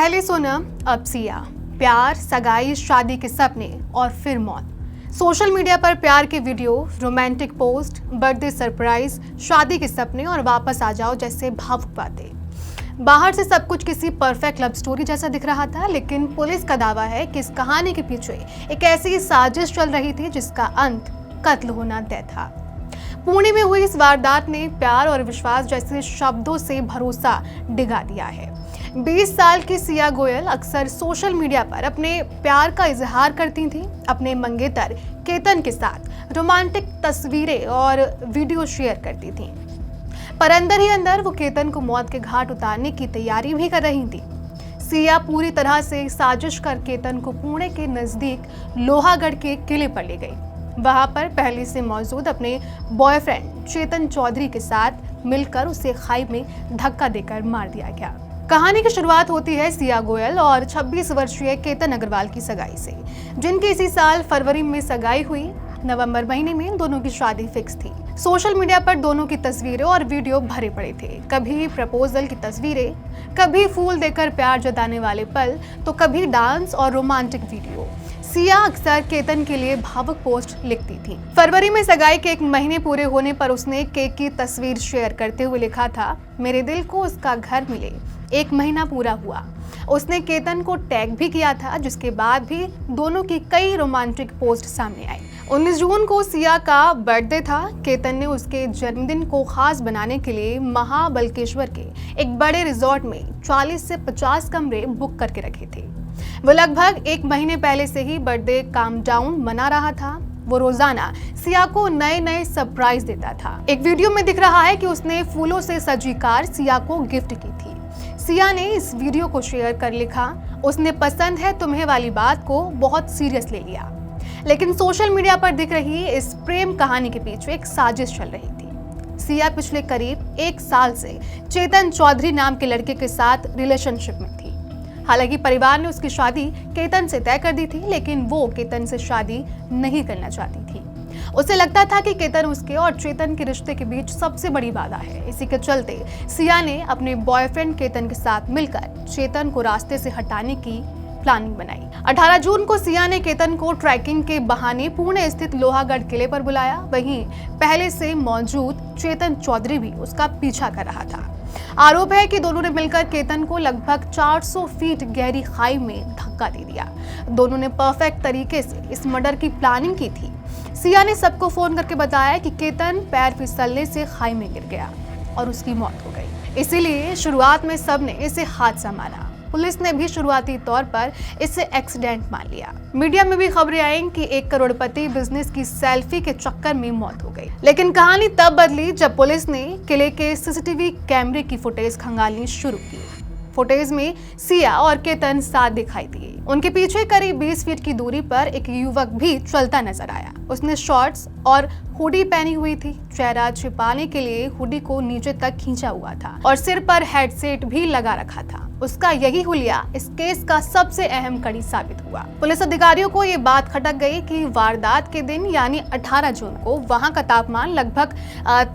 पहले सोनम, अब सिया। प्यार, सगाई, शादी के सपने और फिर मौत। सोशल मीडिया पर प्यार के video, romantic post, birthday surprise, शादी के सपने और वापस आ जाओ जैसे भावुक बातें। बाहर से सब कुछ किसी परफेक्ट लव स्टोरी जैसा दिख रहा था, लेकिन पुलिस का दावा है कि इस कहानी के पीछे एक ऐसी साजिश चल रही थी जिसका अंत कत्ल होना तय था। पुणे में हुई इस वारदात ने प्यार और विश्वास जैसे शब्दों से भरोसा डिगा दिया है। 20 साल की सिया गोयल अक्सर सोशल मीडिया पर अपने प्यार का इजहार करती थीं। अपने मंगेतर केतन के साथ रोमांटिक तस्वीरें और वीडियो शेयर करती थीं, पर अंदर ही अंदर वो केतन को मौत के घाट उतारने की तैयारी भी कर रही थी। सिया पूरी तरह से साजिश कर केतन को पुणे के नजदीक लोहागढ़ के किले पर ले गई। वहां पर पहले से मौजूद अपने बॉयफ्रेंड चेतन चौधरी के साथ मिलकर उसे खाई में धक्का देकर मार दिया गया। कहानी की शुरुआत होती है सिया गोयल और 26 वर्षीय केतन अग्रवाल की सगाई से, जिनकी इसी साल फरवरी में सगाई हुई। नवंबर महीने में दोनों की शादी फिक्स थी। सोशल मीडिया पर दोनों की तस्वीरें और वीडियो भरे पड़े थे। कभी प्रपोजल की तस्वीरें, कभी फूल देकर प्यार जताने वाले पल, तो कभी डांस और रोमांटिक वीडियो। सिया अक्सर केतन के लिए भावुक पोस्ट लिखती थी। फरवरी में सगाई के 1 महीने पूरे होने पर उसने केक की तस्वीर शेयर करते हुए लिखा था, मेरे दिल को उसका घर मिले 1 महीना पूरा हुआ। उसने केतन को टैग भी किया था, जिसके बाद भी दोनों की कई रोमांटिक पोस्ट सामने आई। 19 जून को सिया का बर्थडे था। केतन ने उसके जन्मदिन को खास बनाने के लिए महाबलकेश्वर के एक बड़े रिजॉर्ट में 40 से 50 कमरे बुक करके रखे थे। वो लगभग 1 महीने पहले से ही बर्थडे काम डाउन मना रहा था। वो रोजाना सिया को नए नए सरप्राइज देता था। एक वीडियो में दिख रहा है कि उसने फूलों से सजी कार सिया को गिफ्ट की थी। सिया ने इस वीडियो को शेयर कर लिखा, उसने पसंद है तुम्हें वाली बात को बहुत सीरियस ले लिया। लेकिन सोशल मीडिया पर दिख रही इस प्रेम कहानी के पीछे एक साजिश चल रही थी। सिया पिछले करीब 1 साल से चेतन चौधरी नाम के लड़के के साथ रिलेशनशिप में थी। हालांकि परिवार ने उसकी शादी केतन से तय कर दी थी, लेकिन वो केतन से शादी नहीं करना चाहती थी। उसे लगता था कि केतन उसके और चेतन के रिश्ते के बीच सबसे बड़ी बाधा है। इसी के चलते सिया ने अपने बॉयफ्रेंड केतन के साथ मिलकर चेतन को रास्ते से हटाने की प्लानिंग बनाई। 18 जून को सिया ने केतन को ट्रैकिंग के बहाने पुणे स्थित लोहागढ़ किले पर बुलाया। वहीं पहले से मौजूद चेतन चौधरी भी उसका पीछा कर रहा था। आरोप है कि दोनों ने मिलकर केतन को लगभग 400 फीट गहरी खाई में धक्का दे दिया। दोनों ने परफेक्ट तरीके से इस मर्डर की प्लानिंग की थी। सिया ने सबको फोन करके बताया कि केतन पैर फिसलने से खाई में गिर गया और उसकी मौत हो गई। इसीलिए शुरुआत में सबने इसे हादसा माना। पुलिस ने भी शुरुआती तौर पर इसे एक्सीडेंट मान लिया। मीडिया में भी खबरें आईं कि 1 करोड़पति बिजनेस की सेल्फी के चक्कर में मौत हो गई। लेकिन कहानी तब बदली जब पुलिस ने किले के सीसीटीवी कैमरे की फुटेज खंगालनी शुरू की। फुटेज में सिया और केतन साथ दिखाई दिए। उनके पीछे करीब 20 फीट की दूरी पर एक युवक भी चलता नजर आया। उसने शॉर्ट्स और हुडी पहनी हुई थी। चेहरा छिपाने के लिए हुडी को नीचे तक खींचा हुआ था और सिर पर हेडसेट भी लगा रखा था। उसका यही हुलिया इस केस का सबसे अहम कड़ी साबित हुआ। पुलिस अधिकारियों को ये बात खटक गई कि वारदात के दिन यानी 18 जून को वहां का तापमान लगभग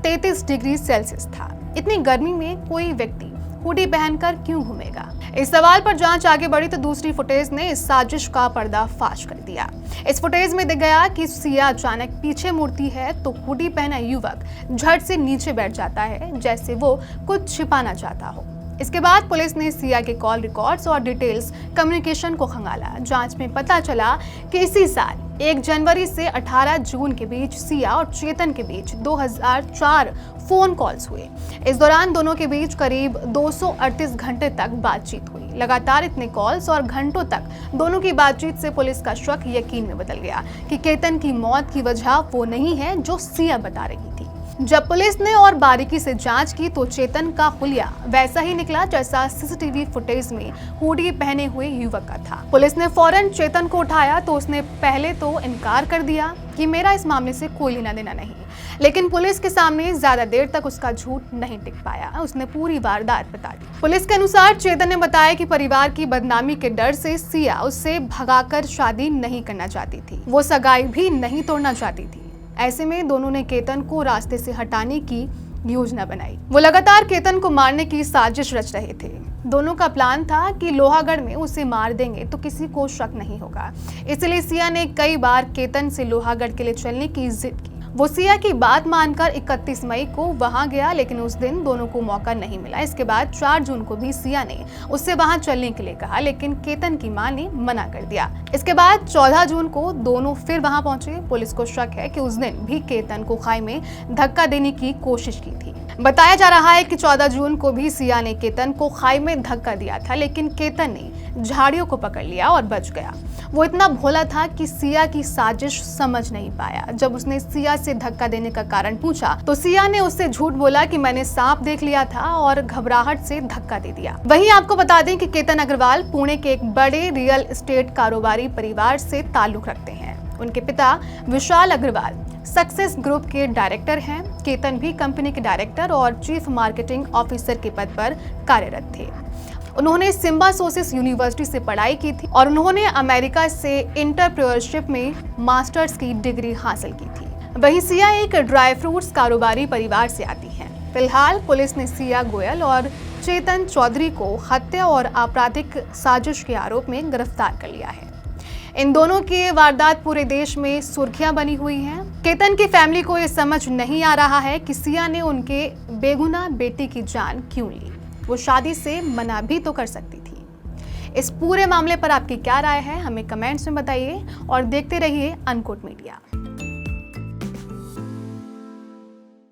33 डिग्री सेल्सियस था। इतनी गर्मी में कोई व्यक्ति हुडी पहनकर क्यों घूमेगा? इस सवाल पर जांच आगे बढ़ी तो दूसरी फुटेज ने इस साजिश का पर्दाफाश कर दिया। इस फुटेज में दिख गया कि सिया अचानक पीछे मुड़ती है तो हुडी पहना युवक झट से नीचे बैठ जाता है, जैसे वो कुछ छिपाना चाहता हो। इसके बाद पुलिस ने सिया के कॉल रिकॉर्ड्स और डिटेल्स कम्युनिकेशन को खंगाला। जांच में पता चला कि इसी साल 1 जनवरी से 18 जून के बीच सिया और चेतन के बीच 2004 फोन कॉल्स हुए। इस दौरान दोनों के बीच करीब 238 घंटे तक बातचीत हुई। लगातार इतने कॉल्स और घंटों तक दोनों की बातचीत से पुलिस का शक यकीन में बदल गया कि केतन की मौत की वजह वो नहीं है जो सिया बता रही थी। जब पुलिस ने और बारीकी से जांच की तो चेतन का हुलिया वैसा ही निकला जैसा सीसीटीवी फुटेज में हुडी पहने हुए युवक का था। पुलिस ने फौरन चेतन को उठाया तो उसने पहले तो इनकार कर दिया कि मेरा इस मामले से कोई लेना देना नहीं, लेकिन पुलिस के सामने ज्यादा देर तक उसका झूठ नहीं टिक पाया। उसने पूरी वारदात बता दी। पुलिस के अनुसार चेतन ने बताया कि परिवार की बदनामी के डर से सिया उससे भगाकर शादी नहीं करना चाहती थी। वो सगाई भी नहीं तोड़ना चाहती थी। ऐसे में दोनों ने केतन को रास्ते से हटाने की योजना बनाई। वो लगातार केतन को मारने की साजिश रच रहे थे। दोनों का प्लान था कि लोहागढ़ में उसे मार देंगे तो किसी को शक नहीं होगा। इसलिए सिया ने कई बार केतन से लोहागढ़ के लिए चलने की जिद की। वो सिया की बात मानकर 31 मई को वहां गया, लेकिन उस दिन दोनों को मौका नहीं मिला। इसके बाद 4 जून को भी सिया ने उससे वहां चलने के लिए कहा, लेकिन केतन की मां ने मना कर दिया। इसके बाद 14 जून को दोनों फिर वहां पहुंचे। पुलिस को शक है कि उस दिन भी केतन को खाई में धक्का देने की कोशिश की थी। बताया जा रहा है कि 14 जून को भी सिया ने केतन को खाई में धक्का दिया था, लेकिन केतन ने झाड़ियों को पकड़ लिया और बच गया। वो इतना भोला था कि सिया की साजिश समझ नहीं पाया। जब उसने सिया से धक्का देने का कारण पूछा तो सिया ने उससे झूठ बोला कि मैंने सांप देख लिया था और घबराहट से धक्का दे दिया। वहीं आपको बता दें कि केतन अग्रवाल पुणे के एक बड़े रियल एस्टेट कारोबारी परिवार से ताल्लुक रखते हैं। उनके पिता विशाल अग्रवाल सक्सेस ग्रुप के डायरेक्टर हैं। केतन भी कंपनी के डायरेक्टर और चीफ मार्केटिंग ऑफिसर के पद पर कार्यरत थे। उन्होंने सिम्बायोसिस यूनिवर्सिटी से पढ़ाई की थी और उन्होंने अमेरिका से एंटरप्रेन्योरशिप में मास्टर्स की डिग्री हासिल की थी। वहीं सिया एक ड्राई फ्रूट्स कारोबारी परिवार से आती हैं। फिलहाल पुलिस ने सिया गोयल और चेतन चौधरी को हत्या और आपराधिक साजिश के आरोप में गिरफ्तार कर लिया है। इन दोनों की वारदात पूरे देश में सुर्खियां बनी हुई हैं। केतन की फैमिली को ये समझ नहीं आ रहा है कि सिया ने उनके बेगुनाह बेटी की जान क्यों ली। वो शादी से मना भी तो कर सकती थी। इस पूरे मामले पर आपकी क्या राय है, हमें कमेंट्स में बताइए और देखते रहिए अनकोट मीडिया।